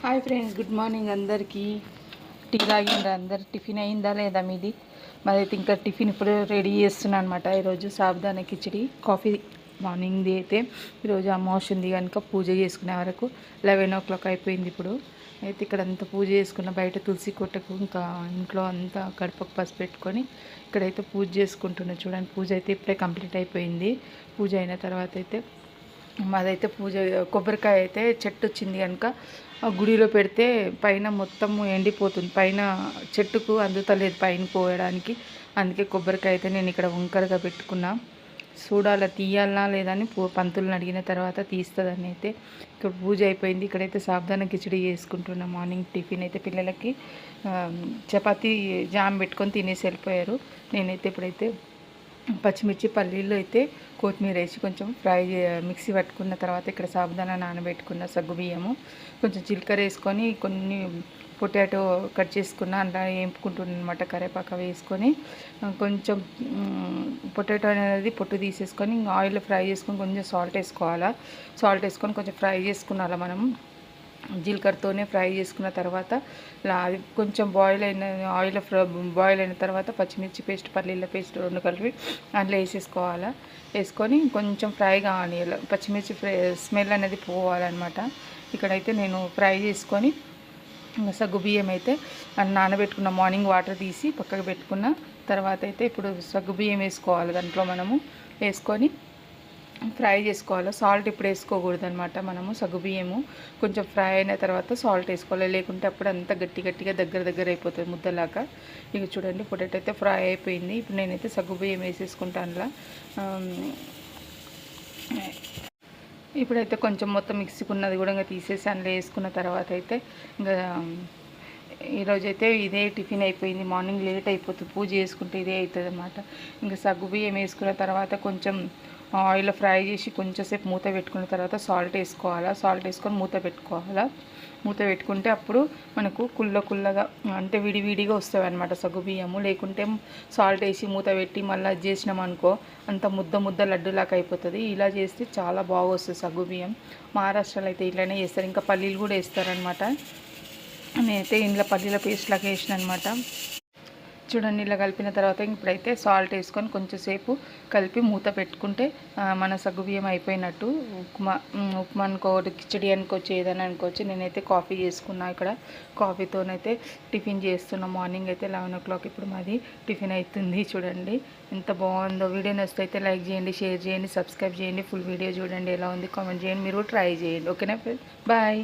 Hi friends, good morning అందరికీ. Tea తాగిందా? అందరు tiffin అయిందా లేదా మీది? మాదైతే ఇంకా టిఫిన్ ఇప్పుడు రెడీ చేస్తున్నాను అనమాట. ఈరోజు సాబుదానా కిచిడి కాఫీ మార్నింగ్ది. అయితే ఈరోజు అమావాస్య ఉంది కనుక పూజ చేసుకునే వరకు 11 o'clock అయిపోయింది. ఇప్పుడు అయితే ఇక్కడ అంతా పూజ చేసుకున్న, బయట తులసి కొట్టకు ఇంకా ఇంట్లో అంతా గడపకు పసుపు పెట్టుకొని ఇక్కడైతే పూజ చేసుకుంటున్నాను. చూడండి, పూజ అయితే ఇప్పుడే కంప్లీట్ అయిపోయింది. పూజ అయిన తర్వాత అయితే మాదైతే పూజ కొబ్బరికాయ అయితే చెట్టు వచ్చింది కనుక గుడిలో పెడితే పైన మొత్తం ఎండిపోతుంది, పైన చెట్టుకు అందుతలేదు పైన పోయడానికి. అందుకే కొబ్బరికాయ అయితే నేను ఇక్కడ వంకరగా పెట్టుకున్నా. చూడాల తీయాలనా లేదని పంతులను అడిగిన తర్వాత తీస్తుందని. అయితే ఇక్కడ పూజ అయిపోయింది. ఇక్కడైతే సాబుదానా కిచిడి చేసుకుంటున్నాం. మార్నింగ్ టిఫిన్ అయితే పిల్లలకి చపాతీ జామ్ పెట్టుకొని తినేసి వెళ్ళిపోయారు. నేనైతే ఇప్పుడైతే పచ్చిమిర్చి, పల్లీలు అయితే కొత్తిమీర వేసి కొంచెం మిక్సీ పట్టుకున్న తర్వాత ఇక్కడ సాబుదానా నానబెట్టుకున్న సగ్గుబియ్యము, కొంచెం జీలకర్ర వేసుకొని కొన్ని పొటాటో కట్ చేసుకున్న అలా వేపుకుంటున్నాను అనమాట. కరివేపాకు వేసుకొని కొంచెం పొటాటో అనేది పొట్టు తీసేసుకొని ఆయిల్ ఫ్రై చేసుకొని కొంచెం సాల్ట్ వేసుకోవాలా. సాల్ట్ వేసుకొని కొంచెం ఫ్రై చేసుకున్నాలా మనం. జీలకర్రతోనే ఫ్రై చేసుకున్న తర్వాత అది కొంచెం బాయిల్ అయిన ఆయిల్ బాయిల్ అయిన తర్వాత పచ్చిమిర్చి పేస్ట్, పల్లీల పేస్ట్ రెండు కలిపి అందులో వేసేసుకోవాలా. వేసుకొని కొంచెం ఫ్రై కానియాలి, పచ్చిమిర్చి స్మెల్ అనేది పోవాలన్నమాట. ఇక్కడైతే నేను ఫ్రై చేసుకొని సగ్గుబియ్యం అయితే నానబెట్టుకున్న, మార్నింగ్ వాటర్ తీసి పక్కకు పెట్టుకున్న తర్వాత అయితే ఇప్పుడు సగ్గుబియ్యం వేసుకోవాలి. దాంట్లో మనము వేసుకొని ఫ్రై చేసుకోవాలి. సాల్ట్ ఇప్పుడు వేసుకోకూడదు అనమాట. మనము సగ్గుబియ్యము కొంచెం ఫ్రై అయిన తర్వాత సాల్ట్ వేసుకోవాలి, లేకుంటే అప్పుడు అంతా గట్టిగా దగ్గర అయిపోతుంది ముద్దలాగా. ఇక చూడండి, పొటాటో అయితే ఫ్రై అయిపోయింది. ఇప్పుడు నేనైతే సగ్గుబియ్యం వేసేసుకుంటాను అలా. ఇప్పుడైతే కొంచెం మొత్తం మిక్సీకి ఉన్నది కూడా ఇంకా తీసేసి అందులో వేసుకున్న తర్వాత అయితే ఇంకా ఈరోజైతే ఇదే టిఫిన్ అయిపోయింది. మార్నింగ్ లేట్ అయిపోతుంది, పూజ చేసుకుంటే ఇదే అవుతుంది అన్నమాట. ఇంకా సగ్గుబియ్యం వేసుకున్న తర్వాత కొంచెం ఆయిల్ ఫ్రై చేసి కొంచెంసేపు మూత పెట్టుకున్న తర్వాత సాల్ట్ వేసుకోవాలా. సాల్ట్ వేసుకొని మూత పెట్టుకోవాలా. మూత పెట్టుకుంటే అప్పుడు మనకు కుల్లగా అంటే విడివిడిగా వస్తాయి అనమాట సగ్గుబియ్యము. లేకుంటే సాల్ట్ వేసి మూత పెట్టి మళ్ళీ అది చేసినాం అనుకో అంత ముద్ద లడ్డులాగా అయిపోతుంది. ఇలా చేస్తే చాలా బాగా వస్తుంది సగ్గుబియ్యం. మహారాష్ట్రలో అయితే ఇట్లానే చేస్తారు. ఇంకా పల్లీలు కూడా వేస్తారనమాట. నేనైతే ఇంట్లో పల్లీల పేస్ట్ లాగా వేసిన అనమాట. చూడండి, ఇలా కలిపిన తర్వాత ఇప్పుడైతే సాల్ట్ వేసుకొని కొంచెంసేపు కలిపి మూత పెట్టుకుంటే మన సగ్గుబియ్యం అయిపోయినట్టు. ఉప్మా అనుకోవచ్చు, కిచడి అనుకోవచ్చు, ఏదైనా అనుకోవచ్చు. నేనైతే కాఫీ చేసుకున్నా. ఇక్కడ కాఫీతోనైతే టిఫిన్ చేస్తున్నా. మార్నింగ్ అయితే 11 o'clock ఇప్పుడు మాది టిఫిన్ అవుతుంది. చూడండి ఎంత బాగుందో. వీడియో నచ్చితే అయితే లైక్ చేయండి, షేర్ చేయండి, సబ్స్క్రైబ్ చేయండి. ఫుల్ వీడియో చూడండి ఎలా ఉంది, కామెంట్ చేయండి. మీరు ట్రై చేయండి. ఓకేనా ఫ్రెండ్స్, బాయ్.